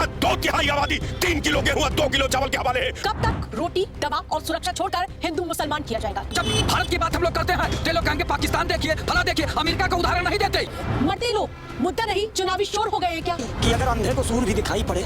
यहाँ 2/3 आबादी 3 किलो गेहूं और 2 किलो चावल के हवाले है। कब तक रोटी, दवा और सुरक्षा छोड़कर हिंदू मुसलमान किया जाएगा? जब भारत की बात हम लोग करते हैं तो लोग कहेंगे पाकिस्तान देखिए, फला देखिए, अमेरिका का उदाहरण नहीं देते। मरते लोग मुद्दा नहीं चुनावी शोर हो गए हैं क्या? कि अगर अंधे को सूर भी दिखाई पड़े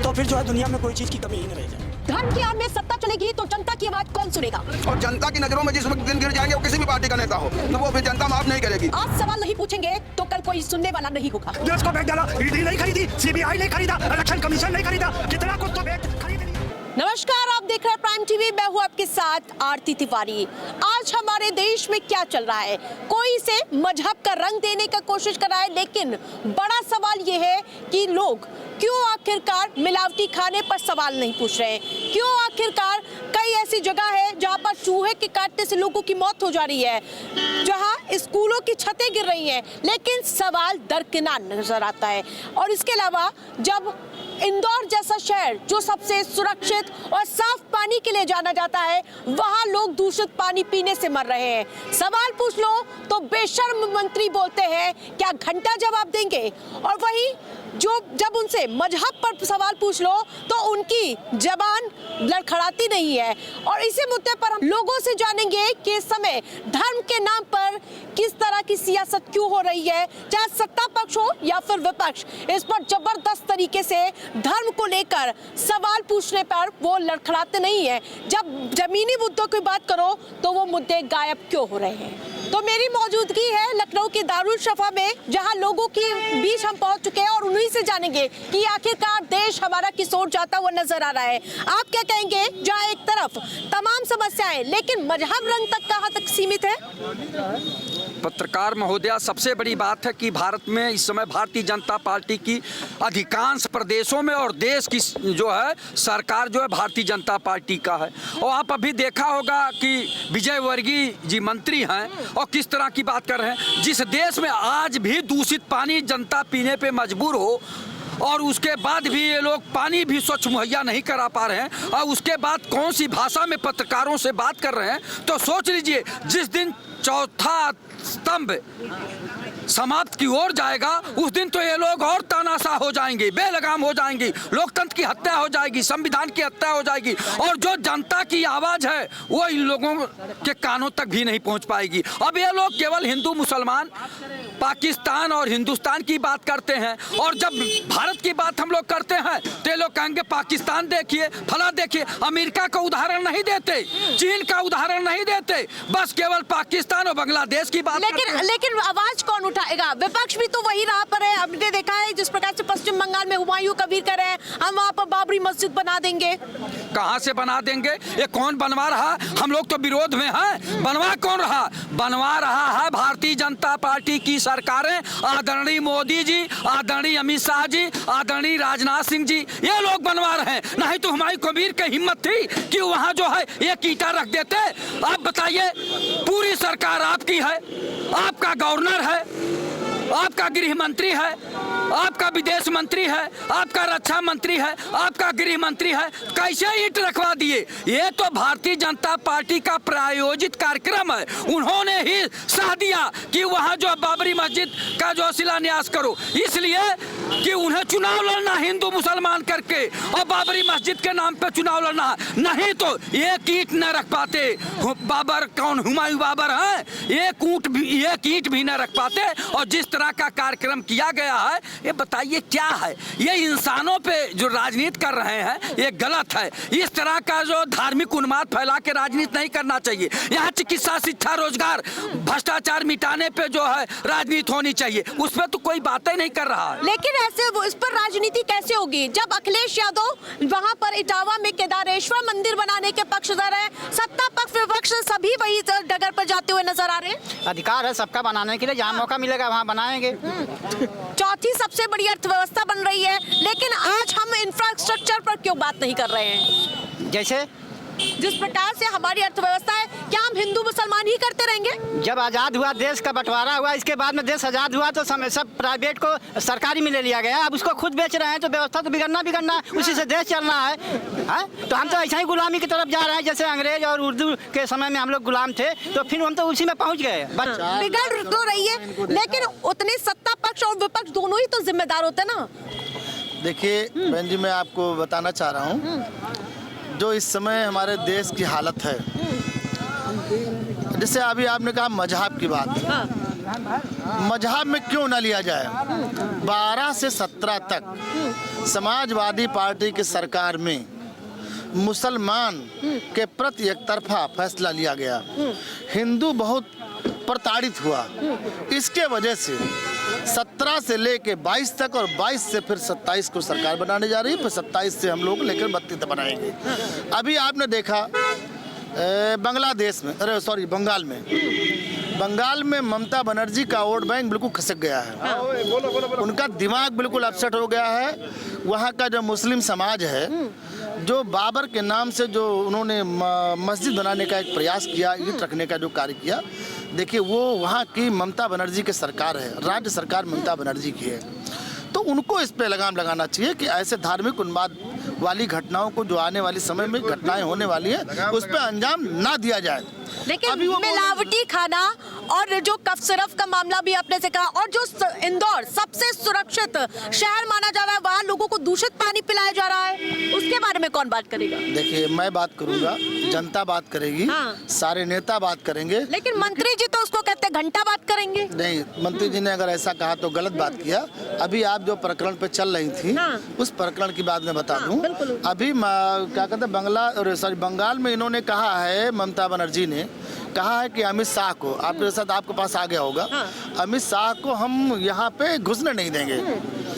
तो फिर जो है दुनिया में कोई चीज की कमी ही न रह जाए। धर्म की आड़ में सत्ता चलेगी तो जनता की आवाज कौन सुनेगा? और जनता की नजरों में जिस वक्त दिन गिर जाएंगे वो किसी भी पार्टी का नेता हो तो वो फिर जनता माफ नहीं करेगी। आज सवाल नहीं पूछेंगे तो कल कोई सुनने वाला नहीं होगा। देश को बेच डाला, ईडी नहीं खरीदी, सीबीआई नहीं खरीदा, इलेक्शन कमीशन नहीं खरीदा, कितना कुछ तो बेच खरीद लिया। नमस्कार, आप देख रहे हैं प्राइम टीवी। मैं हूं आपके साथ आरती तिवारी। आज हमारे देश में क्या चल रहा है? कोई इसे मजहब का रंग देने का कोशिश कर रहा है, लेकिन बड़ा सवाल यह है कि लोग क्यों आखिरकार मिलावटी खाने पर सवाल नहीं पूछ रहे हैं? क्यों आखिरकार कई ऐसी जगह है जहां पर चूहे के काटने से लोगों की मौत हो जा रही है, जहां स्कूलों की छतें गिर रही हैं, लेकिन सवाल दरकिनार नजर आता है। और इसके अलावा जब इंदौर जैसा शहर जो सबसे सुरक्षित और साफ पानी के लिए जाना जाता है, वहां लोग दूषित पानी पीने से मर रहे हैं। सवाल पूछ लो तो बेशर्म मंत्री बोलते हैं क्या घंटा जवाब देंगे, और वहीं जब उनसे मजहब पर सवाल पूछ लो तो उनकी जबान लड़खड़ाती नहीं है। और इसी मुद्दे पर हम लोगों से जानेंगे कि इस समय धर्म के नाम पर किस तरह की सियासत क्यों हो रही है, चाहे सत्ता पक्ष हो या फिर विपक्ष। इस पर जबरदस्त तरीके से धर्म को लेकर सवाल पूछने पर वो लड़खड़ाते नहीं है। जब जमीनी मुद्दों की बात करो तो वो मुद्दे गायब क्यों हो रहे हैं? तो मेरी मौजूदगी है लखनऊ के दारुल शफा में, जहां लोगों के बीच हम पहुंच चुके हैं और उन्हीं से जानेंगे कि आखिरकार देश हमारा किस ओर जाता हुआ नजर आ रहा है। आप क्या कहेंगे, जहां एक तरफ तमाम समस्याएं लेकिन मजहब रंग तक कहां तक सीमित है? पत्रकार महोदया, सबसे बड़ी बात है कि भारत में इस समय भारतीय जनता पार्टी की अधिकांश प्रदेशों में और देश की जो है सरकार जो है भारतीय जनता पार्टी का है। और आप अभी देखा होगा कि विजय वर्गीय जी मंत्री हैं और किस तरह की बात कर रहे हैं। जिस देश में आज भी दूषित पानी जनता पीने पे मजबूर हो और उसके बाद भी ये लोग पानी भी स्वच्छ मुहैया नहीं करा पा रहे हैं, और उसके बाद कौन सी भाषा में पत्रकारों से बात कर रहे हैं, तो सोच लीजिए जिस दिन चौथा स्तंभ समाप्त की ओर जाएगा उस दिन तो ये लोग और तानाशाह हो जाएंगे, बेलगाम हो जाएंगे, लोकतंत्र की हत्या हो जाएगी, संविधान की हत्या हो जाएगी, और जो जनता की आवाज है वो इन लोगों के कानों तक भी नहीं पहुंच पाएगी। अब ये लोग केवल हिंदू मुसलमान, पाकिस्तान और हिंदुस्तान की बात करते हैं, और जब भारत की बात हम लोग करते हैं तो ये लोग कहेंगे पाकिस्तान देखिए, फला देखिए, अमेरिका का उदाहरण नहीं देते, चीन का उदाहरण नहीं देते, बस केवल पाकिस्तान और बांग्लादेश की बात लेकिन आवाज कौन उठाएगा? विपक्ष भी तो वही राह पर है। हमने देखा है जिस प्रकार से पश्चिम बंगाल में हुमायूं कबीर कर रहे हैं, हम वहाँ पर बाबरी मस्जिद बना देंगे। कहाँ से बना देंगे? ये कौन बनवा रहा? हम लोग तो विरोध में हैं। बनवा कौन रहा? बनवा रहा है भारतीय जनता पार्टी की सरकारें, आदरणीय मोदी जी, आदरणीय अमित शाह जी, आदरणीय राजनाथ सिंह जी, ये लोग बनवा रहे हैं। नहीं तो हुमायूं कबीर की हिम्मत थी कि वहाँ जो है एक ईंटा रख देते? आप बताइए, पूरी सरकार आपकी है, आपका गवर्नर है, आपका गृह मंत्री है, आपका विदेश मंत्री है, आपका रक्षा मंत्री है, आपका गृह मंत्री है, कैसे ईंट रखवा दिए? ये तो भारतीय जनता पार्टी का प्रायोजित कार्यक्रम है। उन्होंने ही साथ दिया कि वहाँ जो बाबरी मस्जिद का जो शिलान्यास करो, इसलिए कि उन्हें चुनाव लड़ना हिंदू मुसलमान करके और बाबरी मस्जिद के नाम पे चुनाव लड़ना, नहीं तो एक ईंट न रख पाते। बाबर कौन? हुमायूं बाबर हैं, एक ईंट भी न रख पाते। और जिस तरह का कार्यक्रम किया गया है, ये बताइए क्या है? ये इंसानों पे जो राजनीति कर रहे हैं ये गलत है। इस तरह का जो धार्मिक उन्माद फैला के राजनीति नहीं करना चाहिए। यहाँ चिकित्सा, शिक्षा, रोजगार, भ्रष्टाचार मिटाने पे जो है राजनीति होनी चाहिए, उस पर तो कोई बात ही नहीं कर रहा है। लेकिन ऐसे वो इस पर राजनीति कैसे होगी जब अखिलेश यादव वहाँ पर इटावा में केदारेश्वर मंदिर बनाने के पक्षधर है, सत्ता पक्ष विपक्ष सभी वही डगर पर जाते हुए नजर आ रहे हैं? अधिकार है सबका बनाने के लिए, जहाँ मौका मिलेगा वहाँ बनाएंगे। चौथी सबसे बड़ी अर्थव्यवस्था बन रही है, लेकिन आज हम इंफ्रास्ट्रक्चर पर क्यों बात नहीं कर रहे हैं? जैसे जिस प्रकार से हमारी अर्थव्यवस्था है, क्या हम हिंदू मुसलमान ही करते रहेंगे? जब आज़ाद हुआ, देश का बंटवारा हुआ, इसके बाद में देश आज़ाद हुआ तो सब प्राइवेट को सरकारी में ले लिया गया। अब उसको खुद बेच रहे हैं तो व्यवस्था तो बिगड़ना, उसी से देश चलना है। तो हम तो ऐसा ही गुलामी की तरफ जा रहे हैं जैसे अंग्रेज और उर्दू के समय में हम लोग गुलाम थे, तो फिर हम तो उसी में पहुँच गए। बिगड़ तो रही है, लेकिन उतने सत्ता पक्ष और विपक्ष दोनों ही तो जिम्मेदार होते ना। देखिए बहन जी, मैं आपको बताना चाह रहा हूँ जो इस समय हमारे देश की हालत है। जैसे अभी आपने कहा मजहब की बात, मजहब में क्यों ना लिया जाए। 12 से 17 तक समाजवादी पार्टी की सरकार में मुसलमान के प्रति एक तरफा फैसला लिया गया, हिंदू बहुत प्रताड़ित हुआ। इसके वजह से 17 से लेके 22 तक और 22 से फिर 27 को सरकार बनाने जा रही है, फिर 27 से हम लोग लेकर 32 तक बनाएंगे। अभी आपने देखा बांग्लादेश में, बंगाल में ममता बनर्जी का वोट बैंक बिल्कुल खसक गया है। उनका दिमाग बिल्कुल अपसेट हो गया है। वहाँ का जो मुस्लिम समाज है, जो बाबर के नाम से जो उन्होंने मस्जिद बनाने का एक प्रयास किया, ईंट रखने का जो कार्य किया, देखिए वो वहाँ की ममता बनर्जी की सरकार है, राज्य सरकार ममता बनर्जी की है। तो उनको इस पे लगाम लगाना चाहिए कि ऐसे धार्मिक उन्माद वाली घटनाओं को, जो आने वाली समय में घटनाएं होने वाली है, उस पर अंजाम ना दिया जाए। लेकिन मिलावटी खाना और जो कफ सिरफ का मामला भी आपने से कहा, और जो इंदौर सबसे सुरक्षित शहर माना जा रहा है, वहाँ लोगों को दूषित पानी पिलाया जा रहा है, उसके बारे में कौन बात करेगा? देखिए मैं बात करूंगा, जनता बात करेगी, सारे नेता बात करेंगे, लेकिन मंत्री जी तो उसको कहते हैं घंटा बात करेंगे। नहीं, मंत्री जी ने अगर ऐसा कहा तो गलत बात किया। अभी आप जो प्रकरण पे चल रही थी, उस प्रकरण की बात मैं बता दूं। अभी क्या कहते हैं, बंगाल में इन्होंने कहा है, ममता बनर्जी ने कहा है कि अमित शाह को, आपके साथ आपके पास आ गया होगा, अमित शाह को हम यहाँ पे घुसने नहीं देंगे।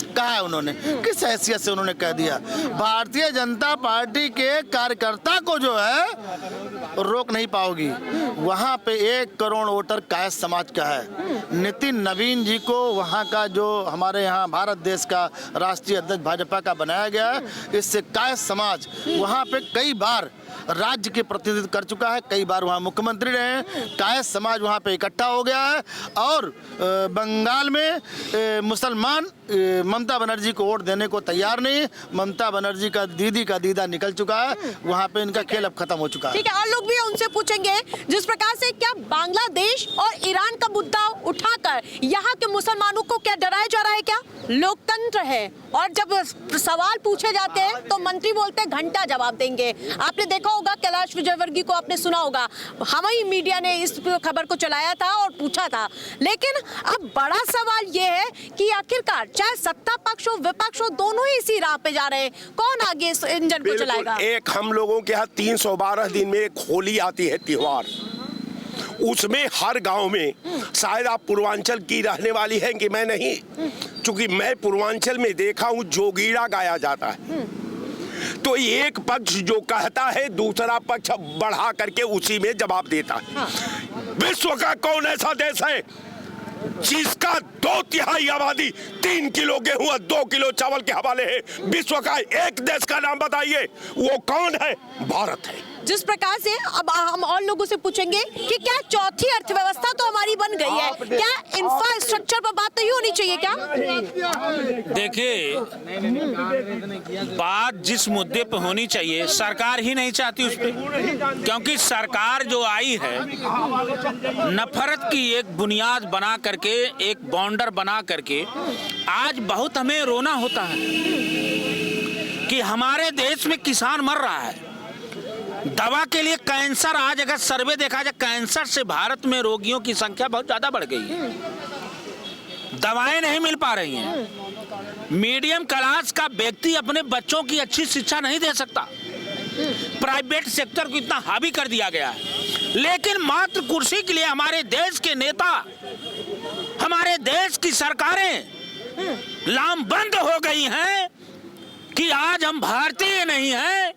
कहा है उन्होंने, किस हैसियत से उन्होंने कह दिया? भारतीय जनता पार्टी के कार्यकर्ता को जो है रोक नहीं पाओगी। वहाँ पे 1 करोड़ वोटर कायस्थ समाज का है। नितिन नवीन जी को वहाँ का जो हमारे यहाँ भारत देश का राष्ट्रीय अध्यक्ष भाजपा का बनाया गया है, इससे कायस्थ समाज वहाँ पे कई बार राज्य के प्रतिनिधित्व कर चुका है, कई बार वहाँ मुख्यमंत्री रहे हैं। कायस्थ समाज वहाँ पे इकट्ठा हो गया है और बंगाल में मुसलमान ममता बनर्जी को वोट देने को तैयार नहीं। ममता बनर्जी का दीदी का दीदा निकल चुका है, वहाँ पे इनका खेल अब खत्म हो चुका है। ठीक है, और लोग भी उनसे पूछेंगे जिस प्रकार से क्या बांग्लादेश और ईरान का मुद्दा उठाकर यहाँ के मुसलमानों को क्या डराया जा रहा है? क्या लोकतंत्र है, और जब सवाल पूछे जाते हैं तो मंत्री बोलते हैं घंटा जवाब देंगे। आपने देखा होगा, कैलाश विजयवर्गीय को आपने सुना होगा, हमारी मीडिया ने इस खबर को चलाया था और पूछा था। लेकिन अब बड़ा सवाल ये है कि आखिरकार चाहे सत्ता पक्ष हो विपक्ष हो, दोनों ही इसी राह पे जा रहे हैं, कौन आगे इस इंजन को चलाएगा? एक हम लोगों के यहाँ 312 दिन में एक होली आती है त्योहार, उसमें हर गांव में, शायद आप पूर्वांचल की रहने वाली हैं कि मैं नहीं, क्योंकि मैं पूर्वांचल में देखा हूँ जोगीड़ा गाया जाता है। तो एक पक्ष जो कहता है, दूसरा पक्ष बढ़ा करके उसी में जवाब देता है। विश्व का कौन ऐसा देश है जिसका 2/3 आबादी 3 किलो गेहूं और 2 किलो चावल के हवाले है? विश्व का एक देश का नाम बताइए, वो कौन है? भारत है। जिस प्रकार से अब हम और लोगों से पूछेंगे कि क्या चौथी अर्थव्यवस्था तो हमारी बन गई है, क्या इंफ्रास्ट्रक्चर पर बात नहीं होनी चाहिए क्या? देखिए, बात जिस मुद्दे पे होनी चाहिए सरकार ही नहीं चाहती उस पे, क्योंकि सरकार जो आई है नफरत की एक बुनियाद बना करके, एक बॉर्डर बना करके, आज बहुत हमें रोना होता है कि हमारे देश में किसान मर रहा है। दवा के लिए कैंसर, आज अगर सर्वे देखा जाए, कैंसर से भारत में रोगियों की संख्या बहुत ज्यादा बढ़ गई है, दवाएं नहीं मिल पा रही हैं। मीडियम क्लास का व्यक्ति अपने बच्चों की अच्छी शिक्षा नहीं दे सकता, प्राइवेट सेक्टर को इतना हावी कर दिया गया है। लेकिन मात्र कुर्सी के लिए हमारे देश के नेता, हमारे देश की सरकारें लामबंद हो गई हैं कि आज हम भारतीय नहीं हैं।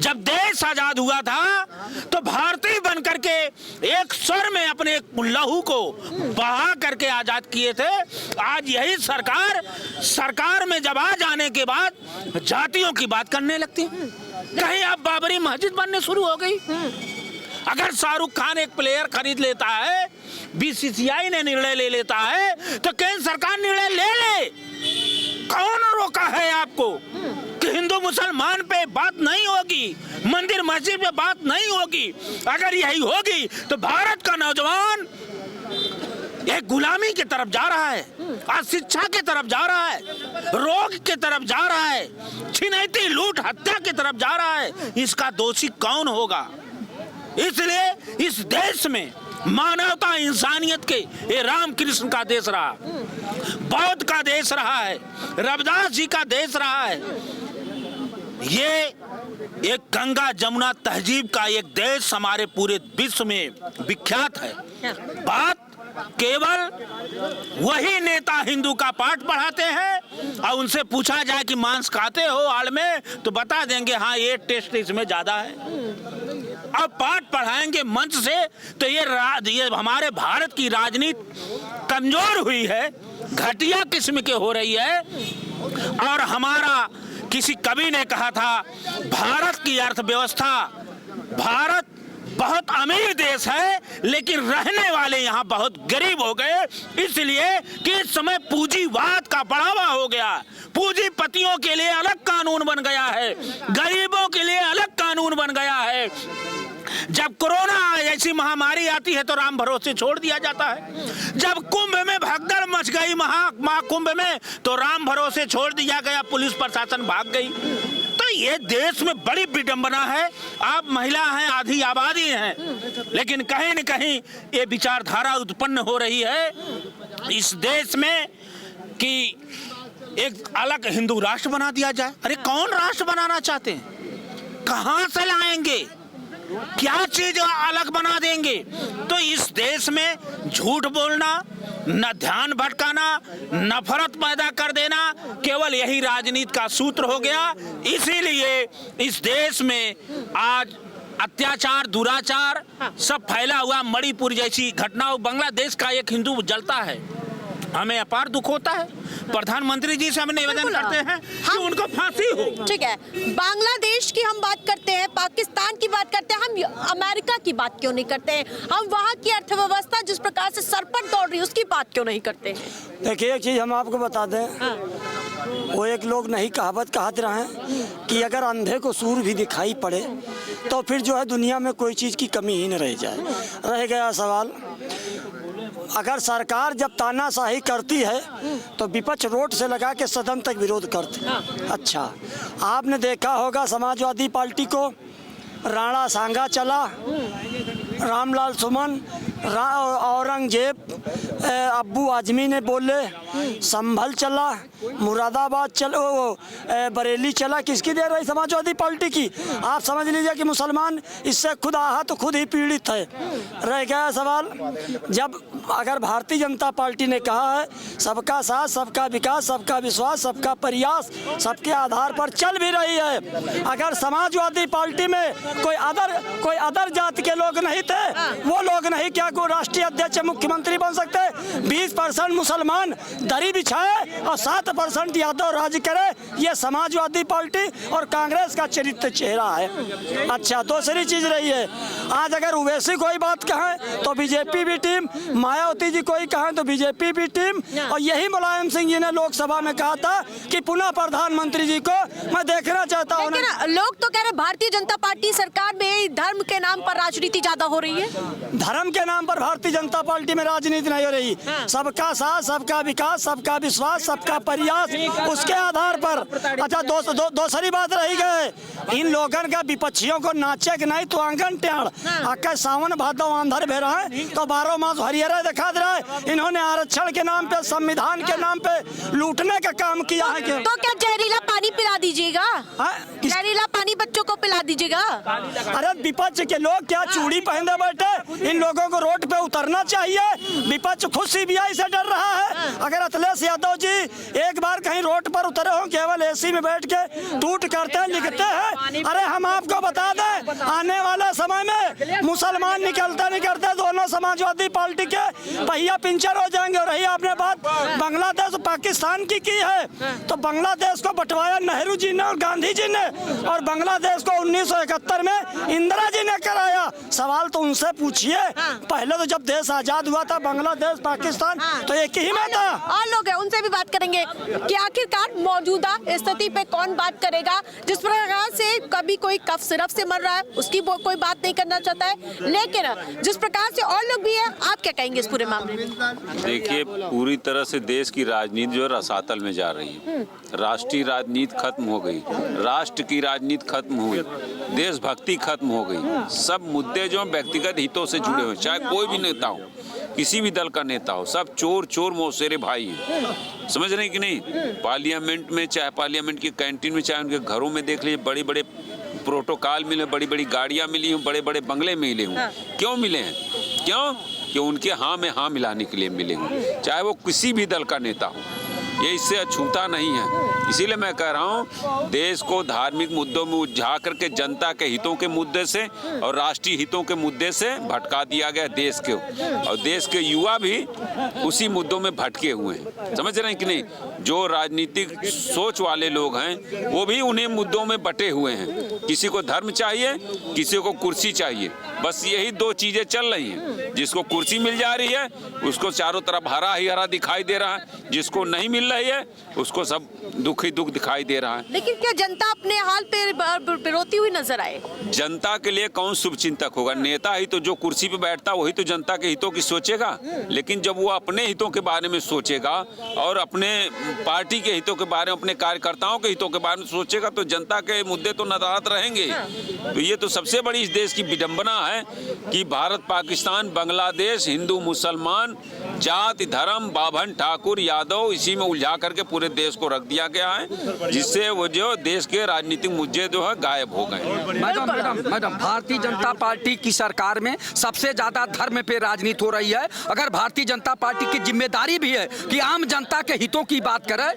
जब देश आजाद हुआ था तो भारतीय बन करके एक स्वर में अपने लहू को बहा करके आजाद किए थे। आज यही सरकार में जब आ जाने के बाद जातियों की बात करने लगती है। कहीं अब बाबरी मस्जिद बनने शुरू हो गई। अगर शाहरुख खान एक प्लेयर खरीद लेता है, बीसीसीआई ने निर्णय ले लेता है, तो केंद्र सरकार निर्णय ले ले। कौन रोका है आपको कि हिंदू मुसलमान पे बात नहीं होगी, मंदिर मस्जिद पे बात नहीं होगी? अगर यही होगी तो भारत का नौजवान एक गुलामी की तरफ जा रहा है, अशिक्षा की तरफ जा रहा है, रोग की तरफ जा रहा है, छिनैती लूट हत्या की तरफ जा रहा है, इसका दोषी कौन होगा? इसलिए इस देश में मानवता इंसानियत के ये रामकृष्ण का देश रहा, बौद्ध का देश रहा है, रविदास जी का देश रहा है। ये एक गंगा जमुना तहजीब का एक देश हमारे पूरे विश्व में विख्यात है। बात केवल वही नेता हिंदू का पाठ पढ़ाते हैं और उनसे पूछा जाए कि मांस खाते हो आड़ में, तो बता देंगे हाँ ये टेस्ट इसमें ज्यादा है। अब पाठ पढ़ाएंगे मंच से, तो ये हमारे भारत की राजनीति कमजोर हुई है, घटिया किस्म के हो रही है। और हमारा किसी कवि ने कहा था, भारत की अर्थव्यवस्था, भारत बहुत अमीर देश है लेकिन रहने वाले यहाँ बहुत गरीब हो गए, इसलिए कि इस समय पूंजीवाद का बढ़ावा हो गया। पूंजीपतियों के लिए अलग कानून बन गया है, गरीबों के लिए अलग कानून बन गया है। जब कोरोना जैसी महामारी आती है तो राम भरोसे छोड़ दिया जाता है। जब कुंभ में भगदड़ मच गई महाकुंभ में, तो राम भरोसे छोड़ दिया गया, पुलिस प्रशासन भाग गई। तो ये देश में बड़ी विडंबना है। आप महिला हैं, आधी आबादी हैं, लेकिन कहीं न कहीं ये विचारधारा उत्पन्न हो रही है इस देश में कि एक अलग हिंदू राष्ट्र बना दिया जाए। अरे कौन राष्ट्र बनाना चाहते हैं? कहां से लाएंगे? क्या चीज अलग बना देंगे? तो इस देश में झूठ बोलना, न ध्यान भटकाना, नफरत पैदा कर देना, केवल यही राजनीति का सूत्र हो गया। इसीलिए इस देश में आज अत्याचार, दुराचार सब फैला हुआ। मणिपुर जैसी घटनाओं, बांग्लादेश का एक हिंदू जलता है, हमें अपार दुख होता है। प्रधानमंत्री जी से हम निवेदन करते हैं कि उनको फांसी हो। ठीक है, बांग्लादेश की हम बात करते हैं, पाकिस्तान की बात करते हैं, हम अमेरिका की बात क्यों नहीं करते हैं? हम वहाँ की अर्थव्यवस्था जिस प्रकार से सरपट दौड़ रही है उसकी बात क्यों नहीं करते हैं? देखिए एक चीज़ हम आपको बता दें, वो एक लोग नहीं कहावत कहते रहे कि अगर अंधे को सूर भी दिखाई पड़े तो फिर जो है दुनिया में कोई चीज़ की कमी ही न रह जाए। रह गया सवाल, अगर सरकार जब तानाशाही करती है तो विपक्ष रोड से लगा के सदन तक विरोध करते। अच्छा, आपने देखा होगा समाजवादी पार्टी को राणा सांगा चला, रामलाल सुमन, औरंगजेब, अब्बू आजमी ने बोले, संभल चला, मुरादाबाद चलो, बरेली चला। किसकी दे रही? समाजवादी पार्टी की। आप समझ लीजिए कि मुसलमान इससे खुद आहत, खुद ही पीड़ित है। रह गया सवाल, जब अगर भारतीय जनता पार्टी ने कहा है सबका साथ, सबका विकास, सबका विश्वास, सबका प्रयास, सबके आधार पर चल भी रही है, अगर समाजवादी पार्टी में कोई अदर जाति के लोग नहीं थे, वो लोग नहीं क्या को राष्ट्रीय अध्यक्ष मुख्यमंत्री बन सकते? 20% मुसलमान दरी बिछाए और 7% यादव राज करे, ये समाजवादी पार्टी और कांग्रेस का चरित्र चेहरा है। अच्छा, दूसरी चीज रही है, आज अगर ओवैसी कोई बात कहें तो बीजेपी भी टीम, मायावती जी कोई कहें तो बीजेपी भी टीम, और यही मुलायम सिंह जी ने लोकसभा में कहा था कि पुनः प्रधानमंत्री जी को मैं देखना चाहता हूँ। लोग तो कह रहे भारतीय जनता पार्टी सरकार में धर्म के नाम पर राजनीति ज्यादा हो रही है। धर्म के नाम पर भारतीय जनता पार्टी में राजनीति नहीं हो रही। सबका साथ, सबका विकास, सबका विश्वास, सबका प्रयास, उसके आधार पर। अच्छा, दूसरी बात रही गए, इन लोगों का विपक्षियों को नाचे कि नहीं तो आंगन टेढ़ आका सावन भादव आंधर भे रहे तो 12 मास हरियर दिखा दे रहा है। इन्होंने आरक्षण के नाम पे, संविधान के नाम पे लूटने का काम किया है। तो क्या जहरीला पानी पिला दीजिएगा? जहरीला पानी बच्चों को पिला दीजिएगा? अरे विपक्ष के लोग क्या चूड़ी पहने बैठे? इन लोगों को रोड पे उतरना चाहिए। विपक्ष खुद सीबीआई से डर रहा है। अगर अखिलेश यादव जी एक बार कहीं रोड पर उतरे हो, केवल एसी में बैठ के टूट करते हैं, लिखते हैं। अरे हम आपको बता दें, आने वाले समय में मुसलमान निकलते दोनों समाजवादी पार्टी के पहिया पिंचर हो जाएंगे। और रही आपने बात बांग्लादेश पाकिस्तान की है, तो बांग्लादेश को बंटवाया नेहरू जी ने और गांधी जी ने, और बांग्लादेश को 1971 में इंदिरा जी ने कराया। सवाल तो उनसे पूछिए, पहले तो जब देश आजाद हुआ था बांग्लादेश पाकिस्तान तो एक ही में था। और लोग हैं, उनसे भी बात करेंगे कि आखिरकार मौजूदा स्थिति पे कौन बात करेगा। जिस प्रकार से कभी कोई कफ सिरप से मर रहा है उसकी कोई बात नहीं करना चाहता है, लेकिन जिस प्रकार से और लोग भी है, आप क्या कहेंगे इस पूरे मामले में? देखिए, पूरी तरह से देश की राजनीति जो है रसातल में जा रही है। राष्ट्रीय राजनीति खत्म हो गई, राष्ट्र की राजनीति खत्म हो गई, देशभक्ति खत्म हो गई। सब मुद्दे जो व्यक्तिगत हितों से जुड़े हुए, चाहे कोई भी नेता हो, किसी भी दल का नेता हो, सब चोर चोर मौसेरे भाई हैं। समझ रहे हैं कि नहीं? पार्लियामेंट में, चाहे पार्लियामेंट की कैंटीन में, चाहे उनके घरों में देख लीजिए, बड़े बड़े प्रोटोकॉल मिले, बड़ी बड़ी गाड़ियां मिली हूँ, बड़े बड़े बंगले मिले हूँ। क्यों मिले हैं? क्यों? कि उनके हाँ में हाँ मिलाने के लिए मिले हूँ, चाहे वो किसी भी दल का नेता हो। ये इससे अछूता नहीं है। इसीलिए मैं कह रहा हूँ, देश को धार्मिक मुद्दों में उलझा करके जनता के हितों के मुद्दे से और राष्ट्रीय हितों के मुद्दे से भटका दिया गया देश को, और देश के युवा भी उसी मुद्दों में भटके हुए हैं। समझ रहे हैं कि नहीं? जो राजनीतिक सोच वाले लोग हैं वो भी उन्हीं मुद्दों में बटे हुए हैं। किसी को धर्म चाहिए, किसी को कुर्सी चाहिए, बस यही दो चीजें चल रही हैं। जिसको कुर्सी मिल जा रही है उसको चारों तरफ हरा ही हरा दिखाई दे रहा है, जिसको नहीं मिल रही है उसको सब दुख ही दुख दिखाई दे रहा है। लेकिन क्या जनता अपने हाल पे रोती हुई नजर आए? जनता के लिए कौन शुभचिंतक होगा? नेता ही तो जो कुर्सी पे बैठता वही तो जनता के हितों की सोचेगा। लेकिन जब वो अपने हितों के बारे में सोचेगा और अपने पार्टी के हितों के बारे में, अपने कार्यकर्ताओं के हितों के बारे में सोचेगा, तो जनता के मुद्दे तो नदारद रहेंगे। तो ये तो सबसे बड़ी इस देश की विडंबना है कि भारत, पाकिस्तान, बांग्लादेश, हिंदू मुसलमान, जाति धर्म, बाभन ठाकुर यादव, इसी में उलझा करके पूरे देश को रख दिया गया है, जिससे वो जो देश के राजनीतिक मुद्दे जो है गायब हो गए। मैडम, भारतीय जनता पार्टी की सरकार में सबसे ज्यादा धर्म पे राजनीति हो रही है। अगर भारतीय जनता पार्टी की जिम्मेदारी भी है कि आम जनता के हितों की बात करे,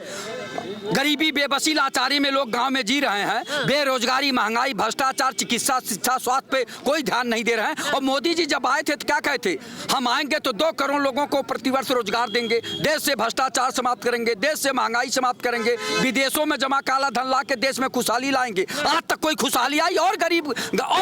गरीबी, बेबसी, लाचारी में लोग गांव में जी रहे हैं, बेरोजगारी, महंगाई, भ्रष्टाचार, चिकित्सा, शिक्षा, स्वास्थ्य पे कोई ध्यान नहीं दे रहे हैं। और मोदी जी जब आए थे तो क्या कहे थे? हम आएंगे तो 2 करोड़ लोगों को प्रतिवर्ष रोजगार देंगे, देश से भ्रष्टाचार समाप्त करेंगे, देश से महंगाई समाप्त करेंगे, विदेशों में जमा काला धन ला के देश में खुशहाली लाएंगे। आज तक कोई खुशहाली आई? और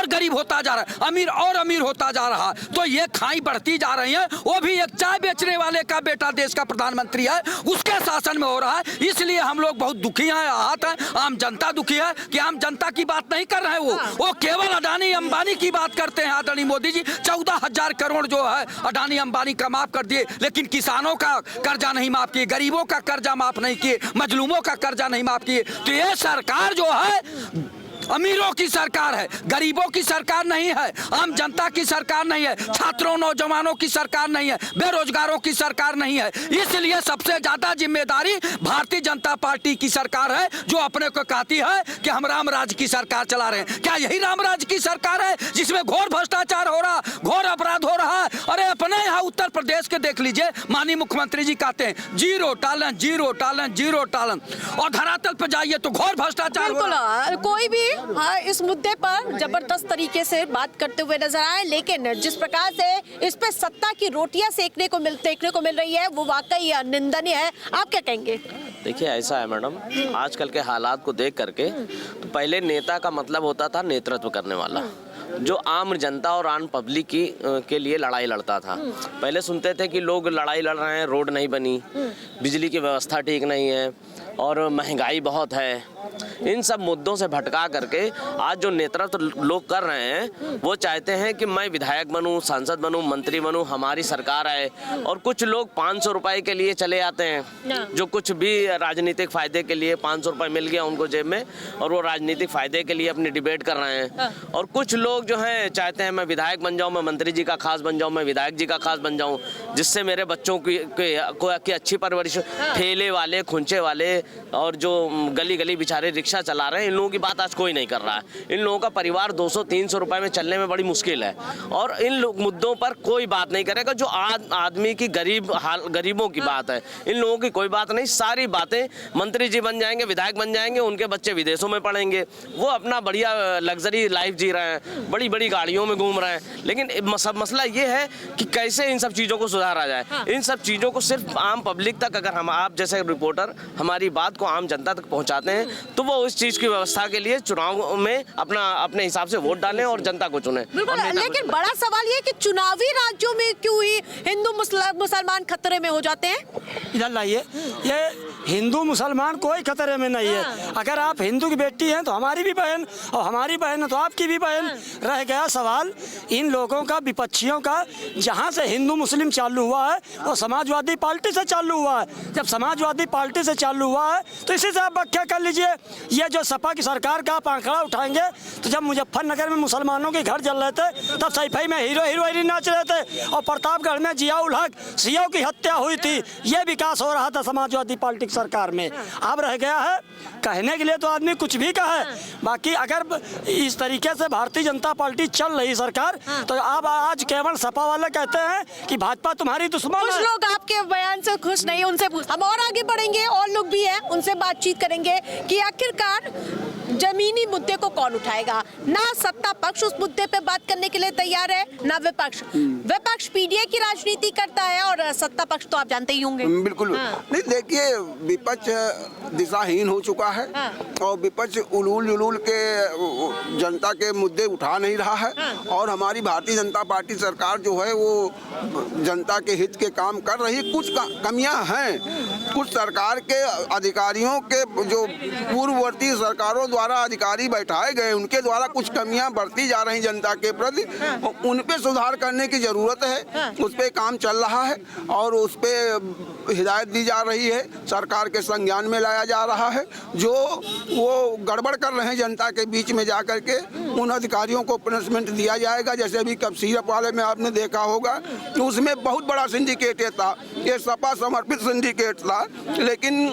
गरीब होता जा रहा है, अमीर और अमीर होता जा रहा है। तो ये खाई बढ़ती जा रही है। वो भी एक चाय बेचने वाले का बेटा देश का प्रधानमंत्री है, उसके शासन में हो रहा है। इसलिए हम लोग बहुत दुखी हैं, आहत हैं। आम जनता दुखी है कि आम जनता की बात नहीं कर रहे हैं। वो केवल अडानी अंबानी की बात करते हैं। आदरणीय मोदी जी 14,000 करोड़ जो है अडानी अंबानी का माफ कर दिए, लेकिन किसानों का कर्जा नहीं माफ किए, गरीबों का कर्जा माफ नहीं किए, मजलूमों का कर्जा नहीं माफ किए। तो ये सरकार जो है अमीरों की सरकार है, गरीबों की सरकार नहीं है, आम जनता की सरकार नहीं है, छात्रों नौजवानों की सरकार नहीं है, बेरोजगारों की सरकार नहीं है। इसलिए सबसे ज्यादा जिम्मेदारी भारतीय जनता पार्टी की सरकार है, जो अपने को कहती है कि हम राम राज्य की सरकार चला रहे हैं। क्या यही राम राज्य की सरकार है जिसमें घोर भ्रष्टाचार हो रहा, घोर अपराध हो रहा है? अरे अपने यहाँ उत्तर प्रदेश के देख लीजिए, माननीय मुख्यमंत्री जी कहते हैं zero tolerance, zero tolerance, zero tolerance, और धरातल पर जाइए तो घोर भ्रष्टाचार हो रहा है। कोई भी इस मुद्दे पर जबरदस्त तरीके से बात करते हुए नजर आए, लेकिन जिस प्रकार से इस पे सत्ता की रोटियां देखने को मिल रही है वो वाकई निंदनीय है। आप क्या कहेंगे? देखिए, ऐसा है मैडम, आजकल के हालात को देख करके तो पहले नेता का मतलब होता था नेतृत्व करने वाला, जो आम जनता और आम पब्लिक के लिए लड़ाई लड़ता था। पहले सुनते थे कि लोग लड़ाई लड़ रहे हैं, रोड नहीं बनी, बिजली की व्यवस्था ठीक नहीं है और महंगाई बहुत है। इन सब मुद्दों से भटका करके आज जो नेतृत्व लोग कर रहे हैं वो चाहते हैं कि मैं विधायक बनूं, सांसद बनूं, मंत्री बनूं, हमारी सरकार आए। और कुछ लोग 500 रुपए के लिए चले आते हैं, जो कुछ भी राजनीतिक फायदे के लिए 500 रुपए मिल गया उनको जेब में, और वो राजनीतिक फायदे के लिए अपनी डिबेट कर रहे हैं। और कुछ लोग जो हैं चाहते हैं मैं विधायक बन जाऊं, मैं मंत्री जी का खास बन जाऊं, मैं विधायक जी का खास बन जाऊं, जिससे मेरे बच्चों की अच्छी परवरिश। ठेले वाले, खुंचे वाले और जो गली गली बेचारे रिक्शा चला रहे हैं, इन लोगों की बात आज कोई नहीं कर रहा है। इन लोगों का परिवार 200-300 रुपए में चलने में बड़ी मुश्किल है, और इन मुद्दों पर कोई बात नहीं करेगा। जो आदमी की गरीबों की बात है, इन लोगों की कोई बात नहीं। सारी बातें मंत्री जी बन जाएंगे, विधायक बन जाएंगे, उनके बच्चे विदेशों में पढ़ेंगे, वो अपना बढ़िया लग्जरी लाइफ जी रहे हैं, बड़ी बड़ी गाड़ियों में घूम रहे हैं। लेकिन सब मसला ये है कि कैसे इन सब चीज़ों को सुधारा जाए। इन सब चीज़ों को सिर्फ आम पब्लिक तक, अगर हम आप जैसे रिपोर्टर हमारी बात को आम जनता तक पहुंचाते हैं, तो वो इस चीज की व्यवस्था के लिए चुनाव में अपने हिसाब से वोट डालें और जनता को चुने। लेकिन बड़ा सवाल ये कि चुनावी राज्यों में क्यों ही हिंदू मुसलमान खतरे में हो जाते हैं? इधर लाइए, ये हिंदू मुसलमान कोई खतरे में नहीं है। अगर आप हिंदू की बेटी हैं तो हमारी भी बहन, और हमारी बहन है तो आपकी भी बहन। रह गया सवाल इन लोगों का, विपक्षियों का, जहाँ से हिंदू मुस्लिम चालू हुआ है वो समाजवादी पार्टी से चालू हुआ है। जब समाजवादी पार्टी से चालू हुआ है तो इसी से आप व्याख्या कर लीजिए। ये जो सपा की सरकार का आप आंकड़ा उठाएंगे तो जब मुजफ्फरनगर में मुसलमानों के घर जल रहे थे तब सैफई में हीरो हीरोइन नाच रहे थे, और प्रतापगढ़ में जियाउल हक सीओ की हत्या हुई थी। ये विकास हो रहा था समाजवादी पार्टी की सरकार में। अब रह गया है कहने के लिए तो आदमी कुछ भी कहे, बाकी अगर इस तरीके से भारतीय जनता पार्टी चल रही सरकार तो आप आज केवल सपा वाले कहते हैं कि भाजपा तुम्हारी दुश्मन कुछ है। लोग आपके बयान से खुश नहीं, उनसे हम और आगे बढ़ेंगे, और लोग भी हैं, उनसे बातचीत करेंगे कि आखिरकार जमीनी मुद्दे को कौन उठाएगा। ना सत्ता पक्ष उस मुद्दे पे बात करने के लिए तैयार है, ना विपक्ष। विपक्ष पीडीए की राजनीति करता है और सत्ता पक्ष तो आप जानते ही होंगे। बिल्कुल नहीं, देखिए विपक्ष दिशाहीन हो चुका है और विपक्ष उलूल जुलूल के जनता के मुद्दे उठा नहीं रहा है। और हमारी भारतीय जनता पार्टी सरकार जो है वो जनता के हित के काम कर रही है। कुछ कमियां हैं, कुछ सरकार के अधिकारियों के जो पूर्ववर्ती सरकारों द्वारा अधिकारी बैठाए गए उनके द्वारा कुछ कमियां बढ़ती जा रही जनता के प्रति, उन पे सुधार करने की जरूरत है। उस पे काम चल रहा है और उस पे हिदायत दी जा रही है, सरकार के संज्ञान में लाया जा रहा है। जो वो गड़बड़ कर रहे हैं जनता के बीच में जा करके उन अधिकारियों को पनिशमेंट दिया जाएगा। जैसे अभी कब सीरप वाले में आपने देखा होगा, उसमें बहुत बड़ा सिंडिकेट था, ये सपा समर्पित सिंडिकेट था, लेकिन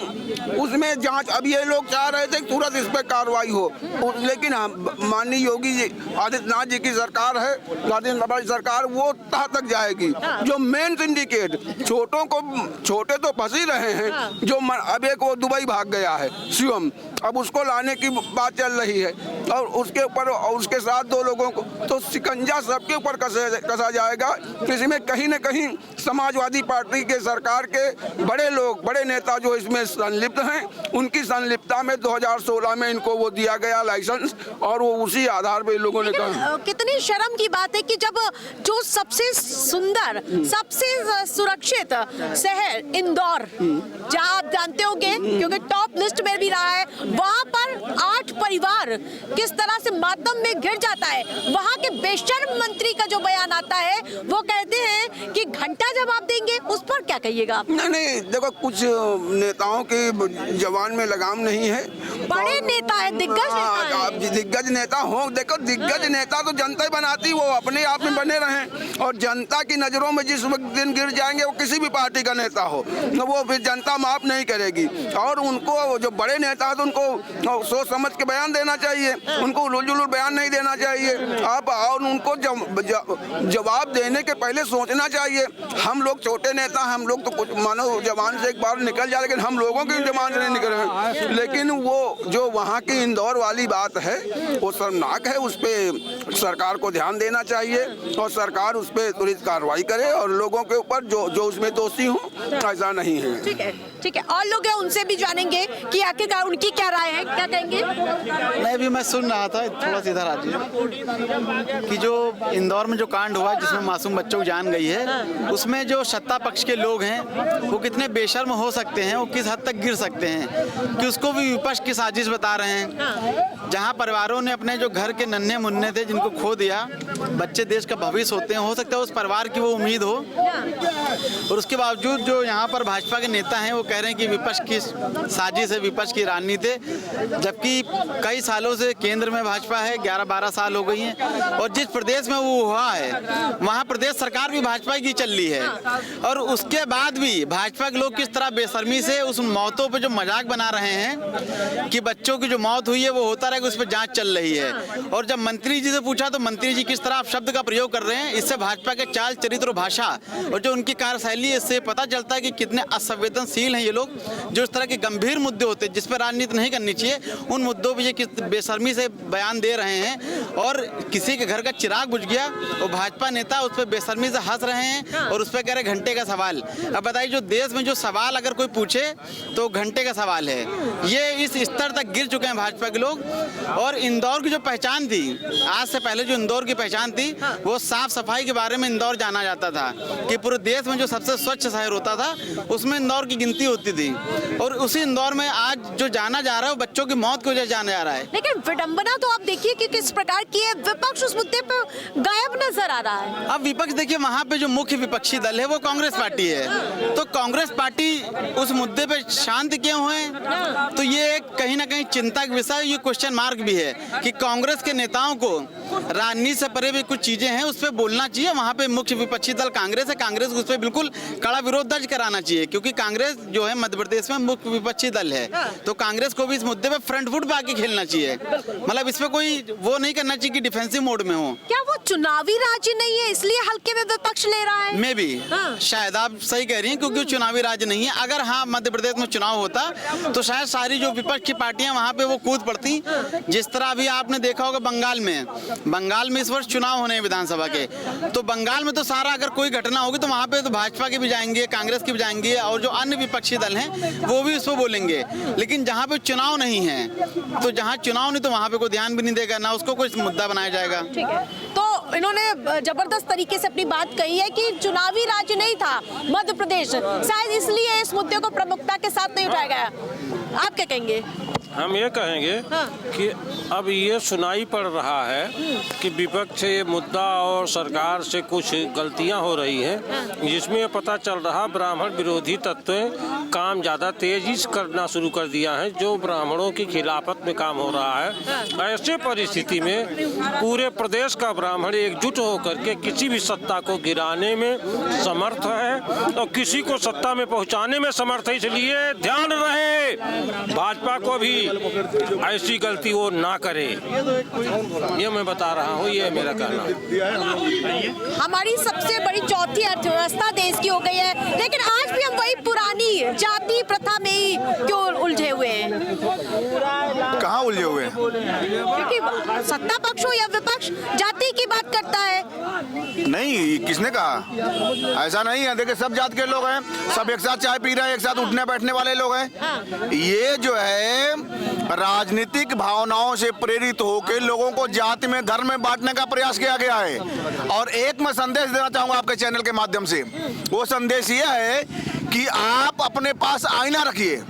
उसमें जांच, अब ये लोग चाह रहे थे तुरंत इस पर कार्रवाई हो, लेकिन माननीय योगी जी आदित्यनाथ जी की सरकार है, गांधी सरकार, वो तह तक जाएगी। जो मेन सिंडिकेट छोटे तो फंस ही रहे हैं, जो अब एक वो दुबई भाग गया है शिवम, अब उसको लाने की बात चल रही है और उसके ऊपर और उसके साथ 2 लोगों को, तो शिकंजा सबके ऊपर कसा जाएगा। इसमें कहीं न कहीं समाजवादी पार्टी के सरकार के बड़े लोग, बड़े नेता जो इसमें संलिप्त हैं, उनकी संलिप्तता में 2016 में इनको वो दिया गया लाइसेंस और वो उसी आधार पर लोगों ने कहा। कितनी शर्म की बात है कि जब जो सबसे सुंदर, सबसे सुरक्षित शहर इंदौर, जहाँ आप जानते होंगे क्योंकि टॉप लिस्ट में भी रहा है, वहाँ पर 8 परिवार किस तरह से मातम में घिर जाता है। वहाँ के बेशर्म मंत्री का जो बयान आता है वो कहते हैं कि घंटा जवाब देंगे, उस पर क्या कहिएगा? नहीं, देखो कुछ नेताओं की जवान में लगाम नहीं है। बड़े नेता है, दिग्गज नेता हो, देखो दिग्गज नेता तो जनता ही बनाती, वो अपने आप में बने रहें और जनता की नजरों में जिस वक्त दिन गिर जाएंगे, वो किसी भी पार्टी का नेता हो, वो फिर जनता माफ नहीं करेगी। और उनको जो बड़े नेता है तो उनको सोच समझ के बयान देना चाहिए, उनको उलूल बयान नहीं देना चाहिए आप, और उनको जवाब देने के पहले सोचना चाहिए। हम लोग छोटे नेता, हम लोग तो कुछ मानो जवान से एक बार निकल जाए, लेकिन हम लोगों की जवान से नहीं निकल रहे। लेकिन वो जो वहाँ की इंदौर वाली बात है वो शर्मनाक है, उस पर सरकार को ध्यान देना चाहिए और सरकार उस पर त्वरित कार्रवाई करे और लोगों के ऊपर जो उसमें दोषी हो ऐसा नहीं है। ठीक है, और लोग हैं उनसे भी जानेंगे कि आखिरकार उनकी क्या राय है, क्या कहेंगे। मैं सुन रहा था, थोड़ा सा इधर आ जाइए, कि जो इंदौर में जो कांड हुआ जिसमें मासूम बच्चों की जान गई है, उसमें जो सत्ता पक्ष के लोग हैं वो कितने बेशर्म हो सकते हैं, वो किस हद तक गिर सकते हैं कि उसको भी विपक्ष की साजिश बता रहे हैं। जहां परिवारों ने अपने जो घर के नन्हे मुन्ने थे जिनको खो दिया, बच्चे देश का भविष्य होते हैं, हो सकता है उस परिवार की वो उम्मीद हो, और उसके बावजूद जो यहाँ पर भाजपा के नेता हैं वो कह रहे हैं कि विपक्ष की साजिश है, विपक्ष की रणनीति, जबकि कई सालों से केंद्र में भाजपा है, 11-12 साल हो गई हैं, और जिस प्रदेश में वो हुआ है वहाँ प्रदेश सरकार भी भाजपा की चल रही है, और उसके बाद भी भाजपा के लोग किस तरह बेशर्मी से उस मौतों पे जो मजाक बना रहे हैं कि बच्चों की जो मौत हुई है वो होता रहेगा, उस पर जांच चल रही है। और जब मंत्री जी से पूछा तो मंत्री जी किस तरह आप शब्द का प्रयोग कर रहे हैं, इससे भाजपा के चाल चरित्र और भाषा और जो उनकी कार्यशैली है इससे पता चलता है कि कितने असंवेदनशील हैं ये लोग। जो इस तरह के गंभीर मुद्दे होते हैं जिस पर राजनीति नहीं करनी चाहिए, उन मुद्दों पर ये किस बेशर्मी से बयान दे रहे हैं और किसी के घर का चिराग बुझ गया और भाजपा नेता उस पर बेशर्मी से हंस रहे हैं और उस पर कह रहे घंटे का सवाल। अब बताइए, जो देश में जो सवाल अगर कोई पूछे तो घंटे का सवाल है। ये इस स्तर तक गिर चुके हैं भाजपा के लोग। और इंदौर की जो पहचान थी, आज से पहले जो इंदौर की पहचान थी वो साफ सफाई के बारे में इंदौर जाना जाता था कि पूरे देश में जो सबसे स्वच्छ शहर होता था उसमें इंदौर की गिनती होती थी। और उसी इंदौर में आज जो जाना जा रहा है वो बच्चों की मौत की वजह जाना जा रहा है। लेकिन विडंबना तो आप देखिए कि किस प्रकार की है, विपक्ष उस मुद्दे पर गायब नजर आ रहा है। अब विपक्ष देखिए, वहाँ पे जो मुख्य विपक्षी दल है वो कांग्रेस पार्टी है, तो कांग्रेस पार्टी उस मुद्दे पे शांत क्यों है? तो ये कहीं ना कहीं चिंता का विषय, ये क्वेश्चन मार्क भी है कि कांग्रेस के नेताओं को राजनीति से परे भी कुछ चीजें हैं उस पर बोलना चाहिए। वहाँ पे मुख्य विपक्षी दल कांग्रेस है, कांग्रेस को उस पर बिल्कुल कड़ा विरोध दर्ज कराना चाहिए, क्योंकि कांग्रेस जो है मध्य प्रदेश में मुख्य विपक्षी दल है, तो कांग्रेस को भी इस मुद्दे पे फ्रंट फुट पे आके खेलना चाहिए। मतलब इसमें कोई वो नहीं करना चाहिए कि डिफेंसिव मोड में हो। क्या वो चुनावी राज्य नहीं है इसलिए हल्के में विपक्ष ले रहा है? मे भी, शायद आप सही कह रही हैं, क्योंकि चुनावी राज्य नहीं है। अगर हाँ मध्य प्रदेश में चुनाव होता तो शायद सारी जो विपक्ष की पार्टियां वहाँ पे वो कूद पड़ती। जिस तरह अभी आपने देखा होगा बंगाल में इस वर्ष चुनाव होने हैं विधानसभा के, तो बंगाल में तो सारा अगर कोई घटना होगी तो वहाँ पे तो भाजपा के भी जाएंगे, कांग्रेस के भी जाएंगे और जो अन्य विपक्षी दल हैं वो भी उस पर बोलेंगे। लेकिन जहाँ पे चुनाव नहीं है, तो जहाँ चुनाव नहीं तो वहाँ पे कोई ध्यान भी नहीं देगा, ना उसको कोई मुद्दा बनाया जाएगा। ठीक है, तो इन्होंने जबरदस्त तरीके से अपनी बात कही है कि चुनावी राज्य नहीं था मध्य प्रदेश, शायद इसलिए इस मुद्दे को प्रमुखता के साथ नहीं उठाया गया। आप क्या कहेंगे? हम ये कहेंगे कि अब ये सुनाई पड़ रहा है कि विपक्ष ये मुद्दा और सरकार से कुछ गलतियां हो रही हैं, जिसमें पता चल रहा ब्राह्मण विरोधी तत्व काम ज़्यादा तेजी से करना शुरू कर दिया है, जो ब्राह्मणों की खिलाफत में काम हो रहा है। ऐसे परिस्थिति में पूरे प्रदेश का ब्राह्मण एकजुट होकर के किसी भी सत्ता को गिराने में समर्थ है और किसी को सत्ता में पहुँचाने में समर्थ है। इसलिए ध्यान रहे भाजपा को भी ऐसी गलती वो ना करे, ये मैं बता रहा हूँ, ये मेरा कहना। हमारी सबसे बड़ी चौथी अर्थव्यवस्था देश की हो गई है, लेकिन आज भी हम वही पुरानी जाति प्रथा में ही क्यों उलझे हुए हैं? कहाँ उलझे हुए हैं? क्योंकि सत्ता पक्ष हो या विपक्ष जाति की बात करता है। नहीं, किसने कहा? ऐसा नहीं है। देखिए, सब जात के लोग हैं, सब एक साथ चाय पी रहे हैं, एक साथ उठने बैठने वाले लोग हैं। ये जो है राजनीतिक भावनाओं से प्रेरित होकर लोगों को जाति में, धर्म में बांटने का प्रयास किया गया है। और एक मैं संदेश देना चाहूंगा आपके चैनल के माध्यम से, वो संदेश ये है कि आप अपने पास आईना रखिए।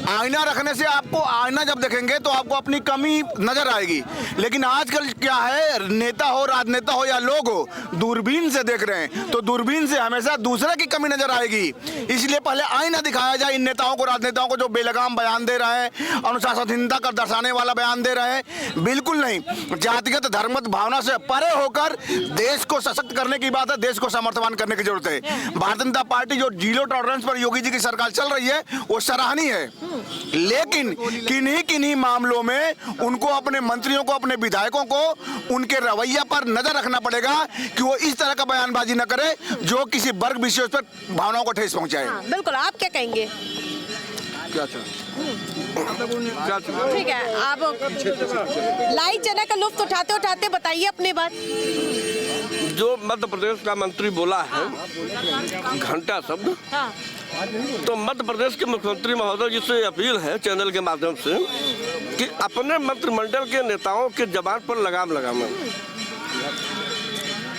आईना रखने से आपको, आईना जब देखेंगे तो आपको अपनी कमी नजर आएगी। लेकिन आजकल क्या है, नेता हो, राजनेता हो या लोग हो, दूरबीन से देख रहे हैं, तो दूरबीन से हमेशा दूसरे की कमी नजर आएगी। इसलिए पहले आईना दिखाया जाए इन नेताओं को, राजनेताओं को, जो बेलगाम बयान दे रहे हैं, अनुशासनहीनता का दर्शाने वाला बयान दे रहे हैं। बिल्कुल नहीं, जातिगत धर्मगत भावना से परे होकर देश को सशक्त करने की बात है, देश को समर्थवान करने की जरूरत है। भारतीय जनता पार्टी जो जीरो टॉलरेंस पर योगी जी की सरकार चल रही है वो सराहनीय है, लेकिन किन्हीं मामलों में उनको, अपने मंत्रियों को, अपने विधायकों को उनके रवैया पर नजर रखना पड़ेगा कि वो इस तरह का बयानबाजी न करे जो किसी वर्ग विशेष पर भावनाओं को ठेस पहुंचाए। बिल्कुल, आप क्या कहेंगे? ठीक है, आप लाइव चैनल का लुत्फ उठाते उठाते बताइए अपनी बात। जो मध्य प्रदेश का मंत्री बोला है घंटा शब्द, तो मध्य प्रदेश के मुख्यमंत्री महोदय जी से अपील है चैनल के माध्यम से कि अपने मंत्रिमंडल के नेताओं के जबान पर लगाम लगाना।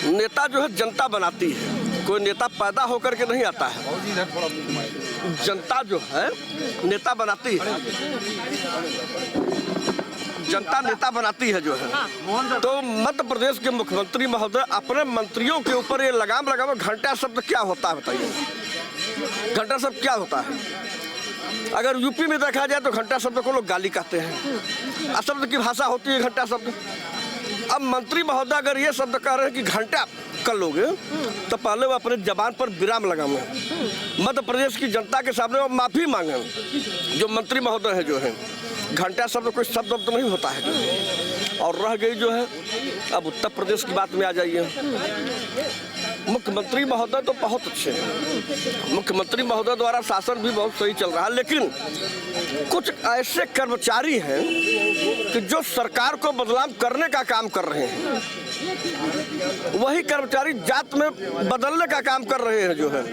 नेता जो है जनता बनाती है, कोई नेता पैदा होकर के नहीं आता है, जनता जो है नेता बनाती है, जनता नेता बनाती है जो है। तो मध्य प्रदेश के मुख्यमंत्री महोदय अपने मंत्रियों के ऊपर ये लगाम लगाओ। घंटा शब्द क्या होता है बताइए? घंटा शब्द क्या होता है? अगर यूपी में देखा जाए तो घंटा शब्द को लोग गाली कहते हैं, अशब्द की भाषा होती है घंटा शब्द। अब मंत्री महोदय अगर ये शब्द कह रहे हैं कि घंटा कर लोगे, तो पहले वो अपने जबान पर विराम लगावे, मध्य प्रदेश की जनता के सामने वो माफी मांगे। जो मंत्री महोदय है जो है, घंटा शब्द कोई शब्द तो नहीं होता है। और रह गई जो है, अब उत्तर प्रदेश की बात में आ जाइए। मुख्यमंत्री महोदय तो बहुत अच्छे हैं, मुख्यमंत्री महोदय द्वारा शासन भी बहुत सही चल रहा है, लेकिन कुछ ऐसे कर्मचारी हैं कि जो सरकार को बदनाम करने का काम कर रहे हैं, वही कर्मचारी जात में बदलने का काम कर रहे हैं जो है।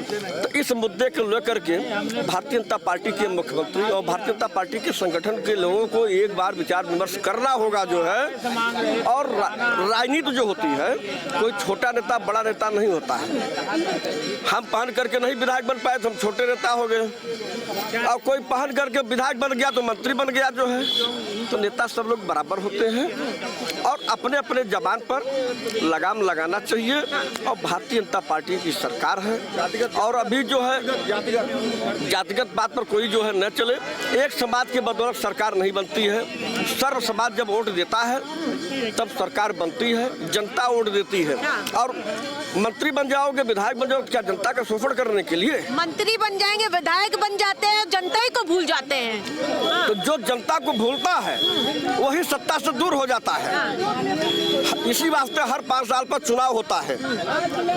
तो इस मुद्दे को लेकर के भारतीय जनता पार्टी के मुख्यमंत्री और भारतीय जनता पार्टी के संगठन के लोगों को एक बार विचार विमर्श करना होगा जो है। और राजनीति जो होती है, कोई छोटा नेता बड़ा नेता नहीं होता है। हम पहन करके नहीं विधायक बन पाए तो हम छोटे नेता हो गए, और कोई पहन करके विधायक बन गया तो मंत्री बन गया जो है। तो नेता सब लोग बराबर होते हैं और अपने अपने जबान पर लगाम लगाना चाहिए। और भारतीय जनता पार्टी की सरकार है, और अभी जो है जातिगत बात पर कोई जो है न चले। एक समाज के बदौलत सरकार नहीं बनती है। सर्व समाज जब वोट देता है तब सरकार बनती है, जनता वोट देती है। और मंत्री बन जाओगे, विधायक बन जाओगे, क्या जनता का शोषण करने के लिए? मंत्री बन जाएंगे, विधायक बन जाते हैं, जनता ही को भूल जाते हैं। तो जो जनता को भूलता है वही सत्ता से दूर हो जाता है। इसी वास्ते हर 5 साल पर चुनाव होता है।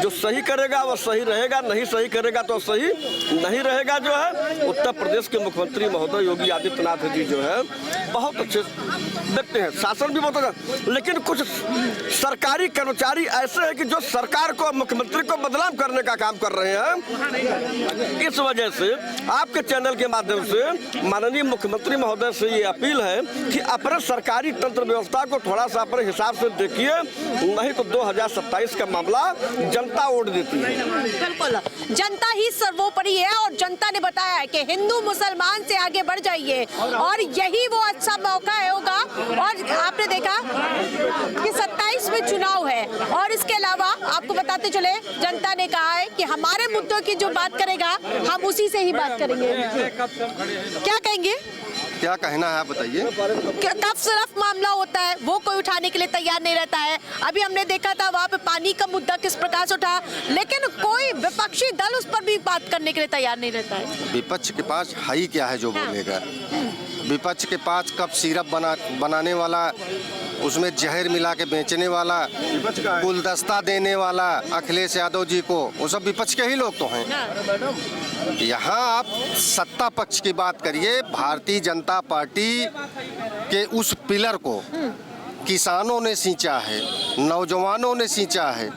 जो सही करेगा वह सही रहेगा, नहीं सही करेगा तो सही नहीं रहेगा जो है। उत्तर प्रदेश के मुख्यमंत्री महोदय योगी आदित्यनाथ जी जो है बहुत अच्छे व्यक्ति हैं, शासन भी बहुत अच्छा। लेकिन कुछ सरकारी कर्मचारी ऐसे हैं कि जो सरकार को, मुख्यमंत्री को बदनाम करने का काम कर रहे हैं। इस वजह से आपके चैनल के माध्यम से माननीय मुख्यमंत्री महोदय से ये अपील है कि अपने सरकारी तंत्र व्यवस्था को थोड़ा सा अपने हिसाब से देखिए, नहीं तो 2027 का मामला जनता वोट देती है। बिल्कुल, जनता ही सर्वोपरि है और जनता ने बताया है कि हिंदू मुसलमान से आगे बढ़ जाइए और यही वो अच्छा मौका होगा। और आपने देखा कि 27 में चुनाव है और इसके अलावा आपको बताते चले, जनता ने कहा है कि हमारे मुद्दों की जो बात करेगा हम उसी से ही बात करेंगे। क्या कहेंगे? क्या कहना है आप बताइए। कब सिर्फ मामला होता है वो कोई उठाने के लिए तैयार नहीं रहता है। अभी हमने देखा था वहाँ पे पानी का मुद्दा किस प्रकार से उठा, लेकिन कोई विपक्षी दल उस पर भी बात करने के लिए तैयार नहीं रहता है। विपक्ष के पास है ही क्या है जो बोलेगा। विपक्ष के पास कप सिरप बनाने वाला, उसमें जहर मिला के बेचने वाला, गुलदस्ता देने वाला अखिलेश यादव जी को, वो सब विपक्ष के ही लोग तो हैं। यहाँ आप सत्ता पक्ष की बात करिए। भारतीय जनता पार्टी के उस पिलर को किसानों ने सींचा है, नौजवानों ने सींचा है,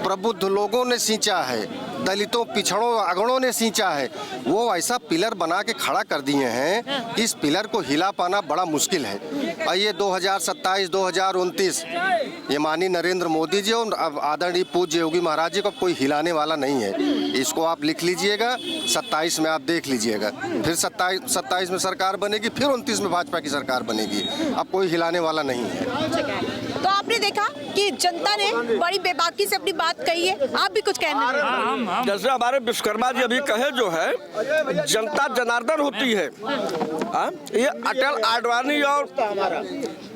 प्रबुद्ध लोगों ने सींचा है, दलितों, पिछड़ों, अगड़ों ने सींचा है। वो ऐसा पिलर बना के खड़ा कर दिए हैं, इस पिलर को हिला पाना बड़ा मुश्किल है। और ये 2027, 2029 ये माननीय नरेंद्र मोदी जी और आदरणीय पूज्य योगी महाराज जी को कोई हिलाने वाला नहीं है। इसको आप लिख लीजिएगा, 27 में आप देख लीजिएगा। फिर 27 में सरकार बनेगी, फिर 29 में भाजपा की सरकार बनेगी। अब कोई हिलाने वाला नहीं है। तो आपने देखा कि जनता ने बड़ी बेबाकी से अपनी बात कही है। आप भी कुछ कहना? जैसे हमारे विश्वकर्मा जी अभी कहे जो है, जनता जनार्दन होती है। ये अटल आडवाणी और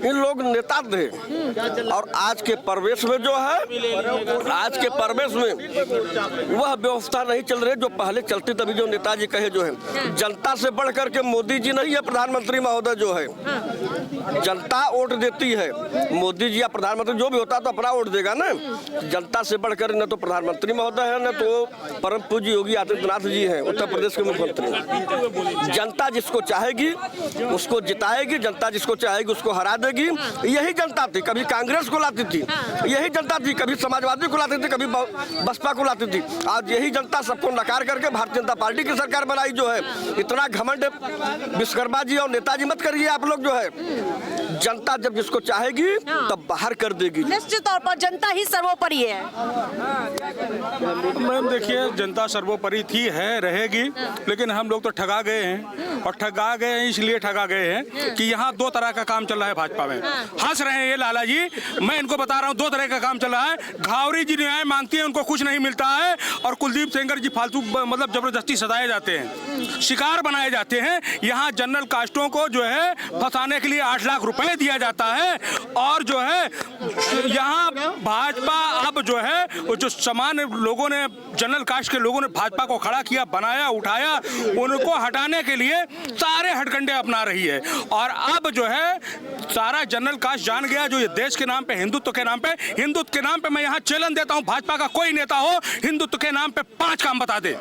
इन लोग नेता थे। और आज के परिवेश में जो है, आज के परिवेश में वह व्यवस्था नहीं चल रही जो पहले चलती। तभी जो नेताजी कहे जो है, जनता से बढ़ करके मोदी जी नहीं है प्रधानमंत्री महोदय जो है। जनता वोट देती है, मोदी जी या प्रधानमंत्री जो भी होता तो अपना वोट देगा ना। जनता से बढ़कर न तो प्रधानमंत्री महोदय है, न तो परम पूज्य योगी आदित्यनाथ जी हैं उत्तर प्रदेश के मुख्यमंत्री। जनता जिसको चाहेगी उसको जिताएगी, जनता जिसको चाहेगी उसको हरा देगी। यही जनता थी, कभी कांग्रेस को लाती थी, यही जनता थी, कभी समाजवादी को लाती थी, कभी बसपा को लाती थी। आज यही जनता सबको नकार करके भारतीय जनता पार्टी की सरकार बनाई जो है। इतना घमंड विश्वकर्मा जी और नेताजी मत करिए आप लोग जो है। जनता जब जिसको चाहेगी तब बाहर कर देगी। निश्चित तौर पर जनता ही सर्वोपरि है। मैम देखिए, जनता सर्वोपरि थी, है, रहेगी। लेकिन हम लोग तो ठगा गए हैं, और ठगा गए हैं इसलिए ठगा गए हैं कि यहाँ 2 तरह का काम चल रहा है भाजपा में। हंस रहे हैं ये लाला जी, मैं इनको बता रहा हूँ 2 तरह का काम चल रहा है। घावरी जी न्याय मांगती है, उनको कुछ नहीं मिलता है, और कुलदीप सेंगर जी फालतू मतलब जबरदस्ती सताए जाते हैं, शिकार बनाए जाते हैं। यहाँ जनरल कास्टों को जो है फंसाने के लिए 8 लाख रुपए दिया जाता है। और जो है यहाँ भाजपा अब जो है वो जो समान लोगों ने, जनरल कास्ट के लोगों ने भाजपा को खड़ा किया, बनाया, उठाया, उनको हटाने के लिए सारे हथकंडे अपना रही है। और अब जो है सारा जनरल कास्ट जान गया, जो ये देश के नाम पे, हिंदुत्व के नाम पे मैं यहाँ चैलेंज देता हूँ, भाजपा का कोई नेता हो हिंदुत्व के नाम पे 5 काम बता दे,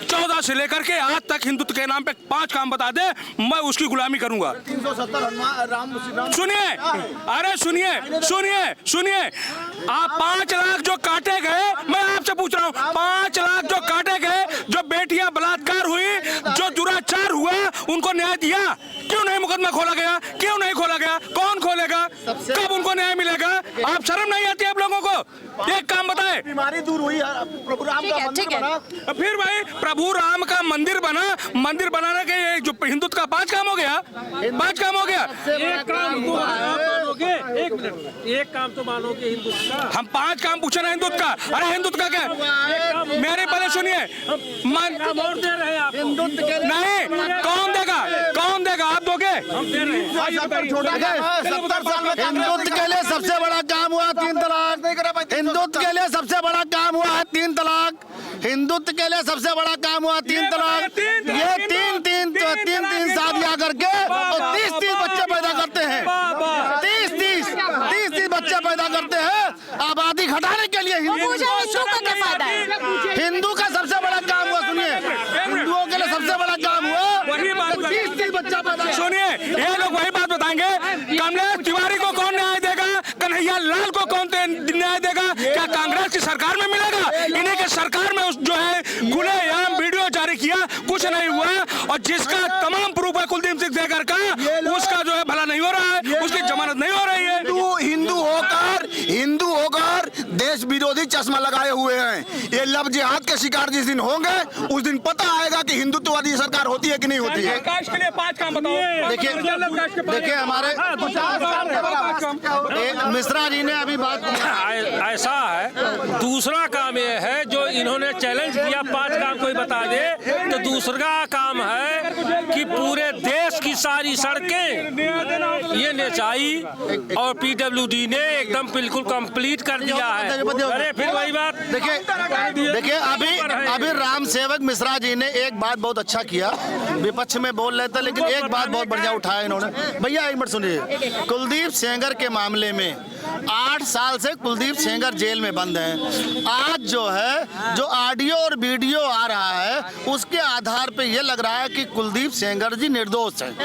14 से लेकर के आज तक हिंदुत्व के नाम पे 5 काम बता दे, मैं उसकी गुलामी करूंगा। 370 सुनिए, अरे सुनिए, आप 5 लाख जो काटे गए, मैं आपसे पूछ रहा हूँ, 5 लाख जो काटे गए, जो बेटियां बलात्कार हुई, जो दुराचार हुआ, उनको न्याय दिया? क्यों नहीं मुकदमा खोला गया? क्यों नहीं खोला गया? कौन खोलेगा? कब उनको न्याय मिलेगा? आप शर्म नहीं आती आप लोगों को? एक काम बताए। बीमारी दूर हुई, प्रभु राम का मंदिर बना। फिर भाई प्रभु राम का मंदिर बना, मंदिर बनाने के ये जो हिंदुत्व का 5 काम हो गया, 5 काम हो गया। एक काम तो मानोगे हिंदुत्व का? हम 5 काम पूछे ना हिंदुत्व का। अरे हिंदुत्व का क्या? मेरे पहले सुनिए, नहीं, कौन देगा? आप दोगे? हिंदुत्व के लिए सबसे बड़ा काम हुआ 3 तलाक। हिंदुत्व के लिए सबसे बड़ा काम हुआ है 3 तलाक। हिंदुत्व के लिए सबसे बड़ा काम हुआ 3 तलाक। ये 3 शादियां करके और 30 बच्चे पैदा करते हैं। 30 बच्चे पैदा करते हैं आबादी घटाने के लिए। हिंदू का सबसे बड़ा काम हुआ, सुनिए, हिंदुओं के लिए सबसे बड़ा काम हुआ 30 बच्चा पैदा। सुनिए, ये लोग वही बात बताएंगे, कमलेश तिवारी को कौन न्याय देगा? कन्हैया लाल को कौन न्याय देगा? क्या कांग्रेस की सरकार में मिलेगा? इन्हीं के सरकार में जो है खुलेआम वीडियो जारी किया, कुछ नहीं हुआ। और जिसका तमाम प्रूफ है कुलदीप सिंह सेंगर का, उसका जो है भला नहीं हो रहा है, उसकी जमानत नहीं हो रही है। हिंदू होकर देश विरोधी चश्मा लगाए हुए हैं। ये लव जिहाद के शिकार जिस दिन होंगे, उस दिन पता आएगा कि हिंदुत्ववादी सरकार होती है कि नहीं होती है। कास्ट के लिए 5 काम बताओ। देखिए हमारे मिश्रा जी ने अभी बात ऐसा है। दूसरा काम ये है जो इन्होंने चैलेंज किया, 5 काम कोई बता दे, तो दूसरा काम है कि पूरे देश की सारी सड़कें ये नेचाई और पीडब्ल्यूडी ने एकदम बिल्कुल कंप्लीट कर दिया है। अरे फिर वही बात। देखिए अभी राम सेवक मिश्रा जी ने एक बात बहुत अच्छा किया, विपक्ष में बोल रहे थे लेकिन एक बात बहुत बढ़िया उठाया इन्होंने। भैया एक मिनट सुनिए, कुलदीप सेंगर के मामले में 8 साल से कुलदीप सेंगर जेल में बंद हैं। आज जो है जो ऑडियो और वीडियो आ रहा है, उसके आधार पे ये लग रहा है कि कुलदीप सेंगर जी निर्दोष हैं।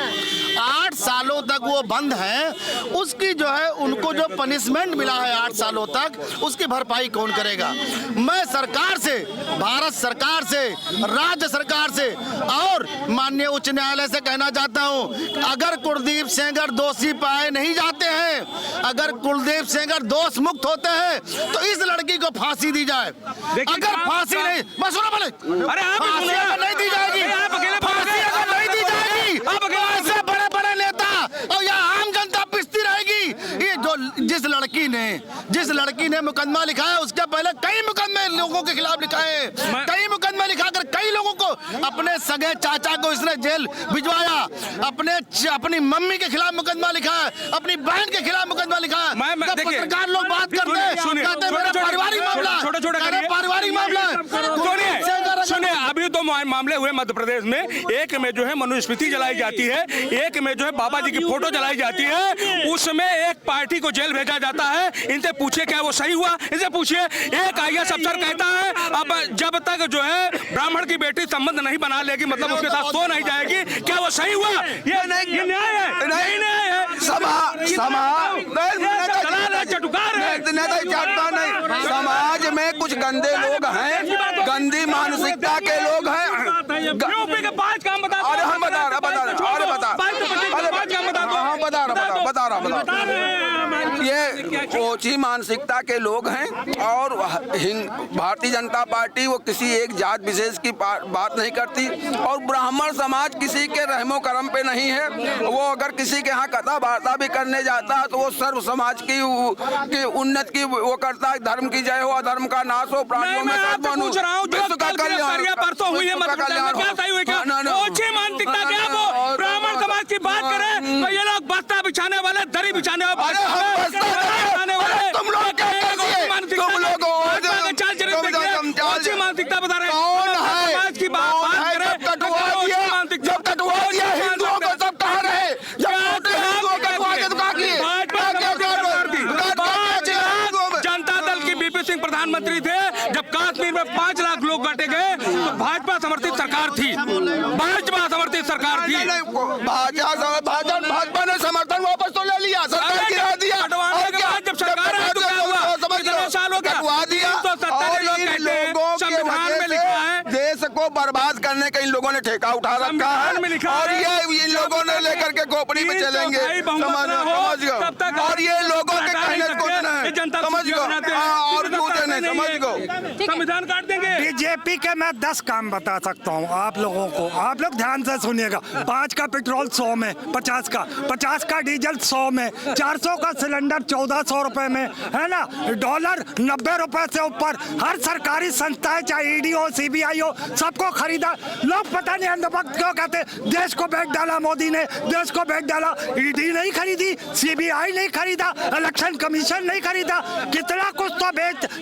8 सालों तक वो बंद हैं, उसकी जो है उनको जो पनिशमेंट मिला है 8 सालों तक, उसकी भरपाई कौन करेगा? मैं सरकार से, भारत सरकार से, राज्य सरकार से और माननीय उच्च न्यायालय से कहना चाहता हूँ, अगर कुलदीप सेंगर दोषी पाए नहीं जाते हैं, अगर कुलदीप सेंगर दोष मुक्त होते हैं, तो इस लड़की को फांसी दी जाए। अगर फांसी नहीं, बस सुनो बोले, अरे फांसी अगर नहीं दी जाएगी, फांसी अगर नहीं दी जाएगी, ऐसे बड़े बड़े नेता और यहाँ आम जनता पिसती रहेगी। ये जो जिस लड़की ने मुकदमा लिखा है, उसके पहले कई मुकदमे लोगों के खिलाफ लिखा है, कई मुकदमे लिखाकर कई लोगों को, अपने सगे चाचा को इसने जेल भिजवाया, अपनी मम्मी के खिलाफ मुकदमा लिखा है, अपनी बहन के खिलाफ मुकदमा लिखा है। पत्रकार लोग बात करते हैं, कहते हैं मेरा पारिवारिक मामला, पारिवारिक मामला। सुनिए, अभी 2 मामले हुए मध्य प्रदेश में। एक में जो है मनुस्मृति जलाई जाती है, एक में जो है बाबा जी की फोटो जलाई जाती है। उसमें एक पार्टी को जेल भेजा जाता है। इनसे पूछिए क्या वो सही हुआ? इनसे पूछिए। एक IAS अफसर कहता है अब जब तक जो है ब्राह्मण की बेटी संबंध नहीं बना लेगी, मतलब उसके साथ सो नहीं जाएगी, क्या वो सही हुआ? ये न्याय है? नहीं न्याय है। समाज में कुछ गंदे लोग हैं, गंदी मानसिकता के लोग हैं। यूपी के 5 काम बता। अरे हम बता ये ओछी मानसिकता के लोग हैं और भारतीय जनता पार्टी वो किसी एक जात विशेष की बात नहीं करती और ब्राह्मण समाज किसी के रहमो करम पे नहीं है। वो अगर किसी के यहाँ कथा वार्ता भी करने जाता है तो वो सर्व समाज की उन्नति की वो करता है, धर्म की जय हो, अधर्म का नाश हो, प्राणियों में सद्भाव हो, विश्व का कल्याण। ब्राह्मण समाज की बात करें तो ये लोग बस्ता बिछाने वाले, दरी बिछाने वाले, तुम लोग प्रधानमंत्री थे जब कश्मीर में 5 लाख लोग काटे गए तो भाजपा समर्थित सरकार थी, भाजपा समर्थित सरकार थी। भाजपा ने समर्थन वापस तो ले लिया, सरकार गिरा दिया। जब सरकार है तो क्या हुआ? कितने साल हो गया? संविधान में लिखा है, देश को बर्बाद करने का इन लोगों ने ठेका उठा रखा है और ये इन लोगों ने लेकर के खोपड़ी में चलेंगे, समझ गए। और ये लोगों के कहने को समझ गए और समझ गए, संविधान काट देंगे। बीजेपी के मैं 10 काम बता सकता हूँ आप लोगों को, आप लोग ध्यान से सुनिएगा। 5 का पेट्रोल 100 में, 50 का डीजल 100 में, 400 का सिलेंडर 1400 रुपए में, है ना। डॉलर 90 रुपए से ऊपर। हर सरकारी संस्थाएं चाहे ईडी हो, सीबीआई हो, सबको खरीदा। लोग पता नहीं अंधभक्त क्यों कहते देश को बैठ डाला मोदी ने, देश को बैठ डाला। ईडी नहीं खरीदी, सीबीआई नहीं खरीदा, इलेक्शन कमीशन नहीं खरीदा, कितना कुछ तो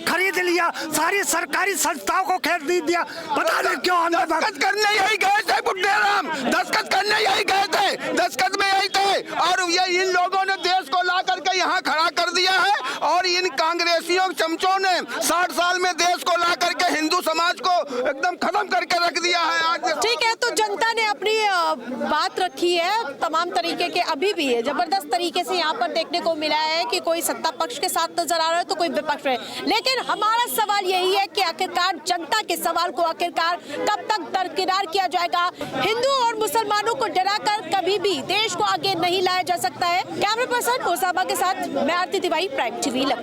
खरीद लिया, सारी सरकारी संस्थाओं को खरीद दिया। पता नहीं क्यों दस्तखत करने यही गए थे बुड्ढेराम, दस्तखत करने यही गए थे, दस्तखत में यही थे। और ये इन लोगों ने देश को ला करके यहाँ खड़ा कर दिया है और इन कांग्रेसियों चमचों ने 60 साल में देश को ला करके हिंदू समाज को एकदम खत्म करके रख दिया है। आज ठीक है, तो जनता ने अपनी बात रखी है तमाम तरीके के, अभी भी है जबरदस्त तरीके से यहाँ पर देखने को मिला है कि कोई सत्ता पक्ष के साथ नजर आ रहा है तो कोई विपक्ष में। लेकिन हमारा सवाल यही है कि आखिरकार जनता के सवाल को आखिरकार कब तक दरकिनार किया जाएगा। हिंदू और मुसलमानों को डराकर कभी भी देश को आगे नहीं लाया जा सकता है। कैमरा पर्सन ओसामा के साथ मैं आरती तिवारी, प्राइम टीवी, लखनऊ।